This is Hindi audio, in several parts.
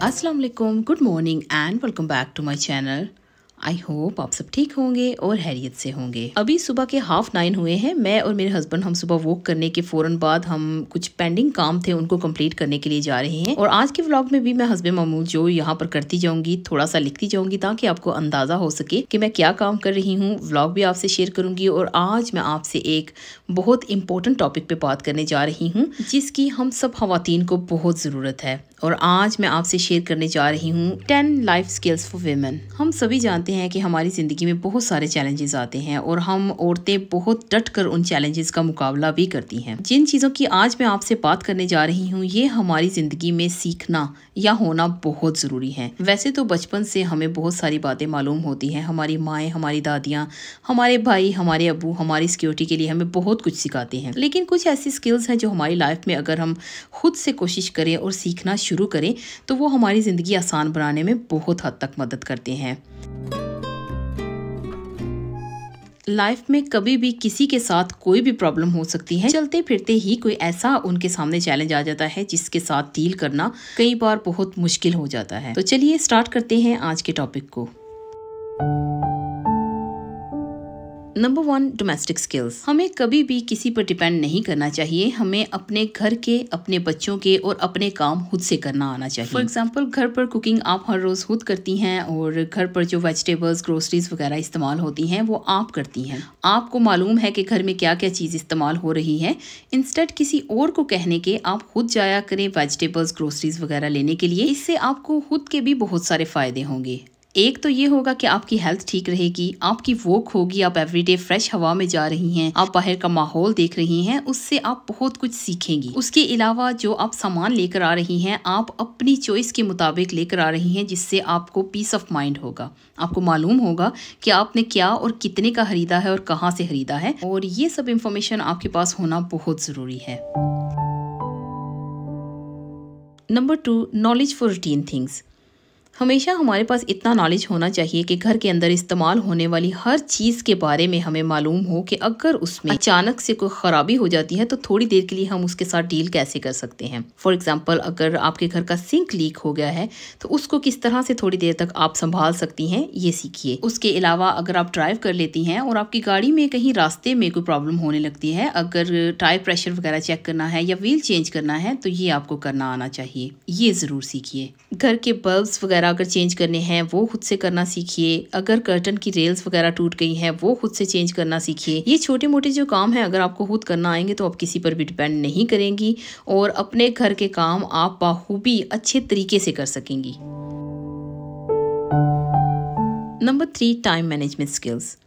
अस्सलाम वालेकुम, good morning and welcome back to my channel. I hope आप सब ठीक होंगे और हैरियत से होंगे। अभी सुबह के 9:30 हुए हैं। मैं और मेरे हस्बैंड हम सुबह वॉक करने के फौरन बाद हम कुछ पेंडिंग काम थे उनको कंप्लीट करने के लिए जा रहे हैं। और आज के व्लॉग में भी मैं हस्बैंड मामूल जो यहाँ पर करती जाऊंगी, थोड़ा सा लिखती जाऊंगी ताकि आपको अंदाजा हो सके कि मैं क्या काम कर रही हूँ। व्लॉग भी आपसे शेयर करूंगी और आज मैं आपसे एक बहुत इंपॉर्टेंट टॉपिक पे बात करने जा रही हूँ जिसकी हम सब खवातीन को बहुत ज़रूरत है। और आज मैं आपसे शेयर करने जा रही हूँ 10 लाइफ स्किल्स फॉर वीमेन। हम सभी जानते हैं कि हमारी ज़िंदगी में बहुत सारे चैलेंजेस आते हैं और हम औरतें बहुत डट कर उन चैलेंजेस का मुकाबला भी करती हैं। जिन चीज़ों की आज मैं आपसे बात करने जा रही हूँ ये हमारी ज़िंदगी में सीखना या होना बहुत ज़रूरी है। वैसे तो बचपन से हमें बहुत सारी बातें मालूम होती हैं। हमारी माएँ, हमारी दादियाँ, हमारे भाई, हमारे अबू हमारी सिक्योरिटी के लिए हमें बहुत कुछ सिखाते हैं। लेकिन कुछ ऐसी स्किल्स हैं जो हमारी लाइफ में अगर हम खुद से कोशिश करें और सीखना शुरू करें तो वो हमारी ज़िंदगी आसान बनाने में बहुत हद तक मदद करते हैं। लाइफ में कभी भी किसी के साथ कोई भी प्रॉब्लम हो सकती है। चलते फिरते ही कोई ऐसा उनके सामने चैलेंज आ जाता है जिसके साथ डील करना कई बार बहुत मुश्किल हो जाता है। तो चलिए स्टार्ट करते हैं आज के टॉपिक को। Number 1, domestic skills. हमें कभी भी किसी पर डिपेंड नहीं करना चाहिए। हमें अपने घर के, अपने बच्चों के और अपने काम खुद से करना आना चाहिए। फॉर एग्जांपल घर पर कुकिंग आप हर रोज खुद करती हैं और घर पर जो वेजिटेबल्स, ग्रोसरीज वगैरह इस्तेमाल होती हैं वो आप करती हैं। आपको मालूम है कि घर में क्या क्या चीज़ इस्तेमाल हो रही है। इंस्टेड किसी और को कहने के आप खुद जाया करें वेजिटेबल्स, ग्रोसरीज वगैरह लेने के लिए। इससे आपको खुद के भी बहुत सारे फायदे होंगे। एक तो ये होगा कि आपकी हेल्थ ठीक रहेगी, आपकी वॉक होगी, आप एवरीडे फ्रेश हवा में जा रही हैं, आप बाहर का माहौल देख रही हैं, उससे आप बहुत कुछ सीखेंगी। उसके अलावा जो आप सामान लेकर आ रही हैं आप अपनी चॉइस के मुताबिक लेकर आ रही हैं जिससे आपको पीस ऑफ माइंड होगा। आपको मालूम होगा कि आपने क्या और कितने का खरीदा है और कहाँ से खरीदा है और ये सब इंफॉर्मेशन आपके पास होना बहुत ज़रूरी है। Number 2, knowledge for routine things. हमेशा हमारे पास इतना नॉलेज होना चाहिए कि घर के अंदर इस्तेमाल होने वाली हर चीज़ के बारे में हमें मालूम हो कि अगर उसमें अचानक से कोई ख़राबी हो जाती है तो थोड़ी देर के लिए हम उसके साथ डील कैसे कर सकते हैं। फॉर एग्जांपल अगर आपके घर का सिंक लीक हो गया है तो उसको किस तरह से थोड़ी देर तक आप संभाल सकती हैं, ये सीखिए। उसके अलावा अगर आप ड्राइव कर लेती हैं और आपकी गाड़ी में कहीं रास्ते में कोई प्रॉब्लम होने लगती है, अगर टायर प्रेशर वगैरह चेक करना है या व्हील चेंज करना है तो ये आपको करना आना चाहिए, ये ज़रूर सीखिए। घर के बल्ब्स वगैरह अगर चेंज करने हैं वो खुद से करना सीखिए। अगर कर्टन की रेल्स वगैरह टूट गई हैं वो खुद से चेंज करना सीखिए। ये छोटे मोटे जो काम हैं अगर आपको खुद करना आएंगे तो आप किसी पर भी डिपेंड नहीं करेंगी और अपने घर के काम आप बाखूबी अच्छे तरीके से कर सकेंगी। Number 3, time management skills.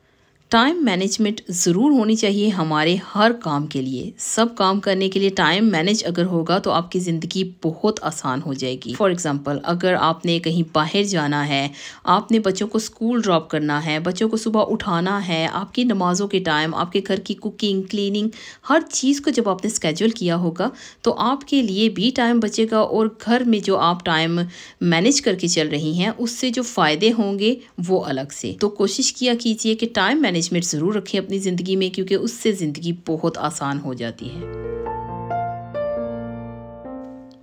Time management ज़रूर होनी चाहिए हमारे हर काम के लिए। सब काम करने के लिए टाइम मैनेज अगर होगा तो आपकी ज़िंदगी बहुत आसान हो जाएगी। फॉर एग्जांपल अगर आपने कहीं बाहर जाना है, आपने बच्चों को स्कूल ड्रॉप करना है, बच्चों को सुबह उठाना है, आपकी नमाज़ों के टाइम, आपके घर की कुकिंग, क्लीनिंग, हर चीज़ को जब आपने स्केड्यूल किया होगा तो आपके लिए भी टाइम बचेगा और घर में जो आप टाइम मैनेज करके चल रही हैं उससे जो फ़ायदे होंगे वो अलग से। तो कोशिश किया कीजिए कि टाइम मैनेजमेंट ज़रूर रखें अपनी ज़िंदगी में क्योंकि उससे ज़िंदगी बहुत आसान हो जाती है।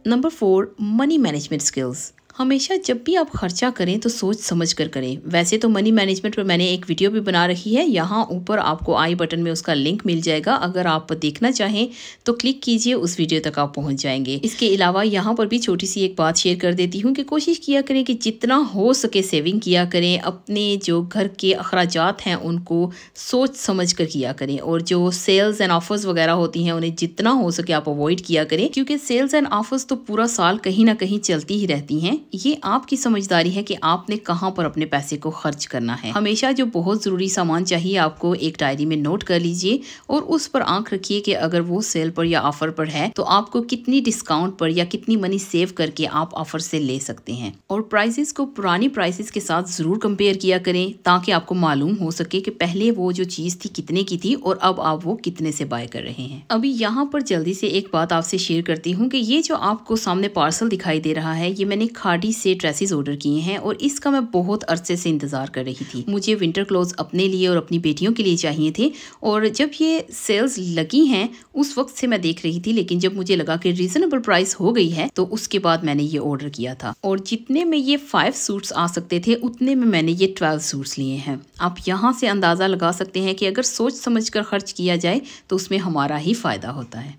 Number 4, money management skills. हमेशा जब भी आप खर्चा करें तो सोच समझ कर करें। वैसे तो मनी मैनेजमेंट पर मैंने एक वीडियो भी बना रखी है, यहाँ ऊपर आपको आई बटन में उसका लिंक मिल जाएगा। अगर आप देखना चाहें तो क्लिक कीजिए, उस वीडियो तक आप पहुँच जाएंगे। इसके अलावा यहाँ पर भी छोटी सी एक बात शेयर कर देती हूँ कि कोशिश किया करें कि जितना हो सके सेविंग किया करें। अपने जो घर के अखराजात हैं उनको सोच समझ कर किया करें और जो सेल्स एंड ऑफर्स वगैरह होती हैं उन्हें जितना हो सके आप अवॉइड किया करें क्योंकि सेल्स एंड ऑफर्स तो पूरा साल कहीं ना कहीं चलती ही रहती हैं। ये आपकी समझदारी है कि आपने कहां पर अपने पैसे को खर्च करना है। हमेशा जो बहुत ज़रूरी सामान चाहिए आपको एक डायरी में नोट कर लीजिए और उस पर आंख रखिए कि अगर वो सेल पर या ऑफर पर है तो आपको कितनी डिस्काउंट पर या कितनी मनी सेव करके आप ऑफर से ले सकते हैं। और प्राइसेस को पुरानी प्राइसेस के साथ ज़रूर कंपेयर किया करें ताकि आपको मालूम हो सके कि पहले वो जो चीज़ थी कितने की थी और अब आप वो कितने से बाय कर रहे हैं। अभी यहाँ पर जल्दी से एक बात आपसे शेयर करती हूँ कि ये जो आपको सामने पार्सल दिखाई दे रहा है ये मैंने खाड़ी से ड्रेसेस ऑर्डर किए हैं और इसका मैं बहुत अरसे से इंतज़ार कर रही थी। मुझे विंटर क्लोथ्स अपने लिए और अपनी बेटियों के लिए चाहिए थे और जब ये सेल्स लगी हैं उस वक्त से मैं देख रही थी, लेकिन जब मुझे लगा कि रीजनेबल प्राइस हो गई है तो उसके बाद मैंने ये ऑर्डर किया था और जितने में ये 5 सूट्स आ सकते थे उतने में मैंने ये 12 सूट्स लिए हैं। आप यहाँ से अंदाज़ा लगा सकते हैं कि अगर सोच समझकर खर्च किया जाए तो उसमें हमारा ही फ़ायदा होता है।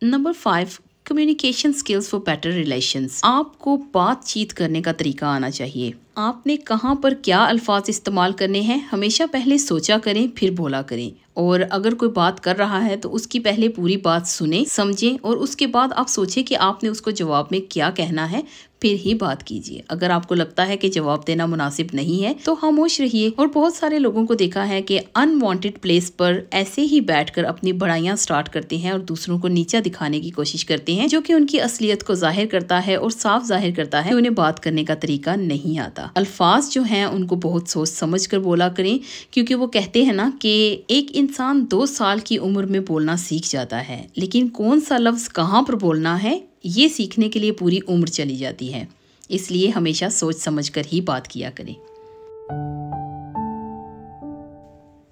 Number 5, communication skills for better relations. आपको बातचीत करने का तरीका आना चाहिए। आपने कहाँ पर क्या अल्फाज इस्तेमाल करने हैं हमेशा पहले सोचा करें फिर बोला करें, और अगर कोई बात कर रहा है तो उसकी पहले पूरी बात सुने समझें और उसके बाद आप सोचें कि आपने उसको जवाब में क्या कहना है, फिर ही बात कीजिए। अगर आपको लगता है कि जवाब देना मुनासिब नहीं है तो खामोश रहिए। और बहुत सारे लोगों को देखा है कि अनवांटेड प्लेस पर ऐसे ही बैठकर अपनी बड़ाइयां स्टार्ट करते हैं और दूसरों को नीचा दिखाने की कोशिश करते हैं, जो कि उनकी असलियत को जाहिर करता है और साफ जाहिर करता है कि उन्हें बात करने का तरीका नहीं आता। अल्फाज जो हैं उनको बहुत सोच समझ कर बोला करें, क्योंकि वो कहते हैं ना कि एक इंसान 2 साल की उम्र में बोलना सीख जाता है, लेकिन कौन सा लफ्ज कहाँ पर बोलना है ये सीखने के लिए पूरी उम्र चली जाती है। इसलिए हमेशा सोच समझकर ही बात किया करें।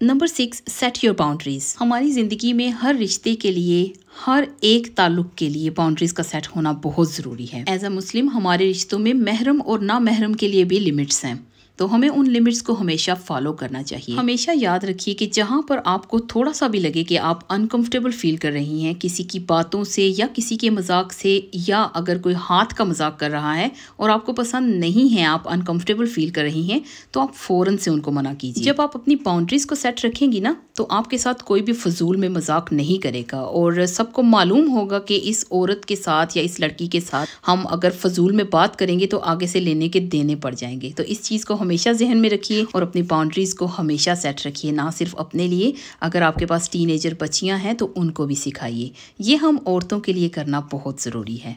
Number 6, set your boundaries. हमारी जिंदगी में हर रिश्ते के लिए, हर एक ताल्लुक के लिए बाउंड्रीज का सेट होना बहुत जरूरी है। एज अ मुस्लिम हमारे रिश्तों में महरम और ना महरम के लिए भी लिमिट्स हैं, तो हमें उन लिमिट्स को हमेशा फॉलो करना चाहिए। हमेशा याद रखिए कि जहाँ पर आपको थोड़ा सा भी लगे कि आप अनकंफर्टेबल फील कर रही हैं किसी की बातों से या किसी के मजाक से, या अगर कोई हाथ का मजाक कर रहा है और आपको पसंद नहीं है, आप अनकंफर्टेबल फील कर रही हैं, तो आप फौरन से उनको मना कीजिए। जब आप अपनी बाउंड्रीज को सेट रखेंगी ना तो आपके साथ कोई भी फजूल में मजाक नहीं करेगा और सबको मालूम होगा कि इस औरत के साथ या इस लड़की के साथ हम अगर फजूल में बात करेंगे तो आगे से लेने के देने पड़ जाएंगे। तो इस चीज़ को हमेशा जहन में रखिए और अपनी बाउंड्रीज को हमेशा सेट रखिए, ना सिर्फ अपने लिए। अगर आपके पास टीनेजर बच्चियां हैं तो उनको भी सिखाइए। ये हम औरतों के लिए करना बहुत ज़रूरी है।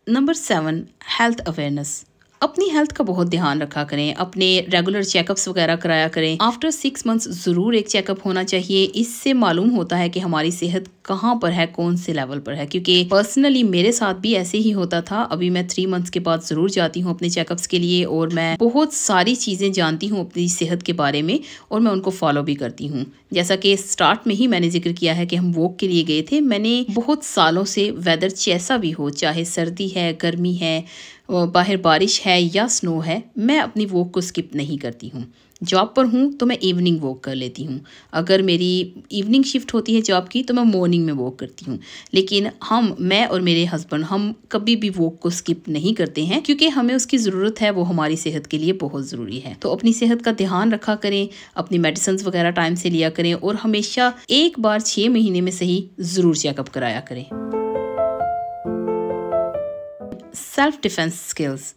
Number 7, health awareness. अपनी हेल्थ का बहुत ध्यान रखा करें, अपने रेगुलर चेकअप्स वगैरह कराया करें। आफ्टर 6 मंथ्स ज़रूर एक चेकअप होना चाहिए। इससे मालूम होता है कि हमारी सेहत कहाँ पर है, कौन से लेवल पर है, क्योंकि पर्सनली मेरे साथ भी ऐसे ही होता था। अभी मैं 3 मंथ्स के बाद ज़रूर जाती हूँ अपने चेकअप्स के लिए और मैं बहुत सारी चीज़ें जानती हूँ अपनी सेहत के बारे में और मैं उनको फॉलो भी करती हूँ। जैसा कि स्टार्ट में ही मैंने जिक्र किया है कि हम वॉक के लिए गए थे। मैंने बहुत सालों से वेदर जैसा भी हो, चाहे सर्दी है, गर्मी है, बाहर बारिश है या स्नो है, मैं अपनी वॉक को स्किप नहीं करती हूँ। जॉब पर हूँ तो मैं इवनिंग वॉक कर लेती हूँ। अगर मेरी इवनिंग शिफ्ट होती है जॉब की तो मैं मॉर्निंग में वॉक करती हूँ। लेकिन मैं और मेरे हस्बैंड हम कभी भी वॉक को स्किप नहीं करते हैं, क्योंकि हमें उसकी ज़रूरत है, वो हमारी सेहत के लिए बहुत ज़रूरी है। तो अपनी सेहत का ध्यान रखा करें, अपनी मेडिसिन वगैरह टाइम से लिया करें और हमेशा एक बार 6 महीने में सही ज़रूर चेकअप कराया करें। Self defence skills.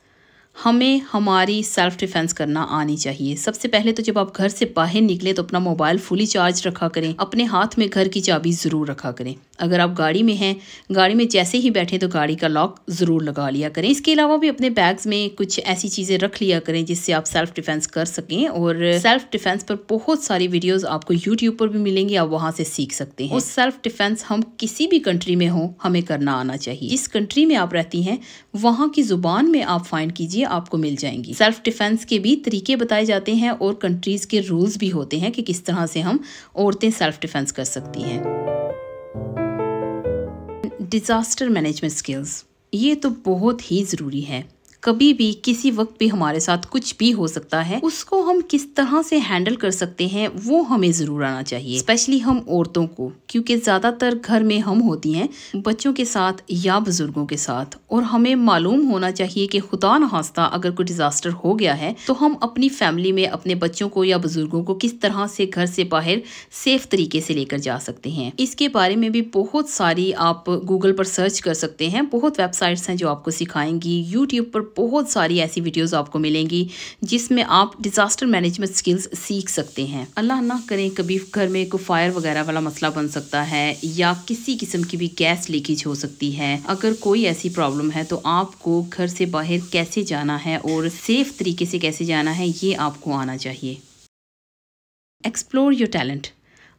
हमें हमारी सेल्फ डिफेंस करना आनी चाहिए। सबसे पहले तो जब आप घर से बाहर निकले तो अपना मोबाइल फुली चार्ज रखा करें। अपने हाथ में घर की चाबी ज़रूर रखा करें। अगर आप गाड़ी में हैं, गाड़ी में जैसे ही बैठे तो गाड़ी का लॉक ज़रूर लगा लिया करें। इसके अलावा भी अपने बैग्स में कुछ ऐसी चीज़ें रख लिया करें जिससे आप सेल्फ डिफेंस कर सकें। और सेल्फ डिफेंस पर बहुत सारी वीडियोस आपको यूट्यूब पर भी मिलेंगी, आप वहाँ से सीख सकते हैं। और सेल्फ डिफेंस हम किसी भी कंट्री में हो हमें करना आना चाहिए। जिस कंट्री में आप रहती हैं वहाँ की ज़ुबान में आप फाइंड कीजिए, आपको मिल जाएंगी। सेल्फ डिफेंस के भी तरीके बताए जाते हैं और कंट्रीज के रूल्स भी होते हैं कि किस तरह से हम औरतें सेल्फ डिफेंस कर सकती हैं। डिजास्टर मैनेजमेंट स्किल्स, ये तो बहुत ही ज़रूरी है। कभी भी किसी वक्त भी हमारे साथ कुछ भी हो सकता है, उसको हम किस तरह से हैंडल कर सकते हैं वो हमें ज़रूर आना चाहिए, स्पेशली हम औरतों को, क्योंकि ज़्यादातर घर में हम होती हैं बच्चों के साथ या बुजुर्गों के साथ। और हमें मालूम होना चाहिए कि खुदा न खास्ता अगर कोई डिज़ास्टर हो गया है तो हम अपनी फैमिली में अपने बच्चों को या बुजुर्गों को किस तरह से घर से बाहर सेफ तरीके से लेकर जा सकते हैं। इसके बारे में भी बहुत सारी आप गूगल पर सर्च कर सकते हैं, बहुत वेबसाइट्स हैं जो आपको सिखाएंगी। यूट्यूब पर बहुत सारी ऐसी वीडियोस आपको मिलेंगी जिसमें आप डिजास्टर मैनेजमेंट स्किल्स सीख सकते हैं। अल्लाह ना करें कभी घर में कोई फायर वगैरह वाला मसला बन सकता है या किसी किस्म की भी गैस लीकेज हो सकती है। अगर कोई ऐसी प्रॉब्लम है तो आपको घर से बाहर कैसे जाना है और सेफ तरीके से कैसे जाना है ये आपको आना चाहिए। एक्सप्लोर योर टैलेंट,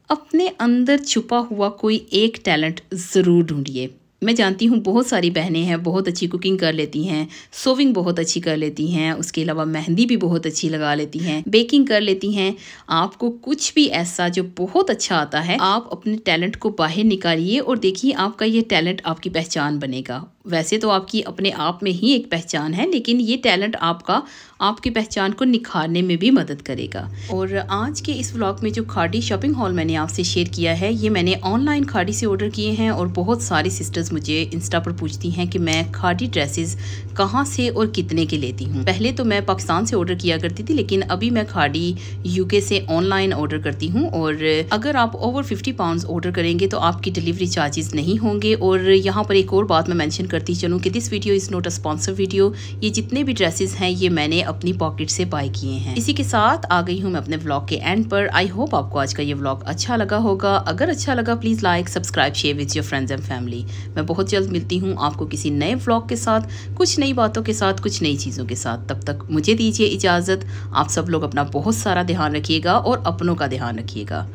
अपने अंदर छुपा हुआ कोई एक टैलेंट ज़रूर ढूंढिए। मैं जानती हूँ बहुत सारी बहनें हैं बहुत अच्छी कुकिंग कर लेती हैं, सोविंग बहुत अच्छी कर लेती हैं, उसके अलावा मेहंदी भी बहुत अच्छी लगा लेती हैं, बेकिंग कर लेती हैं। आपको कुछ भी ऐसा जो बहुत अच्छा आता है, आप अपने टैलेंट को बाहर निकालिए और देखिए आपका ये टैलेंट आपकी पहचान बनेगा। वैसे तो आपकी अपने आप में ही एक पहचान है, लेकिन ये टैलेंट आपका आपकी पहचान को निखारने में भी मदद करेगा। और आज के इस व्लॉग में जो खाड़ी शॉपिंग हॉल मैंने आपसे शेयर किया है, ये मैंने ऑनलाइन खाड़ी से ऑर्डर किए हैं। और बहुत सारी सिस्टर्स मुझे इंस्टा पर पूछती हैं कि मैं खाड़ी ड्रेसेस कहाँ से और कितने के लेती हूँ। पहले तो मैं पाकिस्तान से ऑर्डर किया करती थी, लेकिन अभी मैं खाड़ी यूके से ऑनलाइन ऑर्डर करती हूँ। और अगर आप ओवर 50 पाउंड्स ऑर्डर करेंगे तो आपकी डिलीवरी चार्जेस नहीं होंगे। और यहाँ पर एक और बात मैं मेंशन करती चलूँ कि this video is not a sponsor video. ये जितने भी ड्रेसेस हैं ये मैंने अपनी पॉकेट से बाय किए हैं। इसी के साथ आ गई हूँ मैं अपने व्लॉग के एंड पर। आई होप आपको आज का ये व्लॉग अच्छा लगा होगा। अगर अच्छा लगा please like, subscribe, share with your friends and family. मैं बहुत जल्द मिलती हूँ आपको किसी नए व्लॉग के साथ, कुछ नई बातों के साथ, कुछ नई चीज़ों के साथ। तब तक मुझे दीजिए इजाज़त। आप सब लोग अपना बहुत सारा ध्यान रखिएगा और अपनों का ध्यान रखिएगा।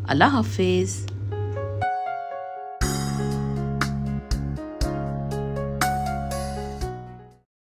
अल्लाह हाफिज़।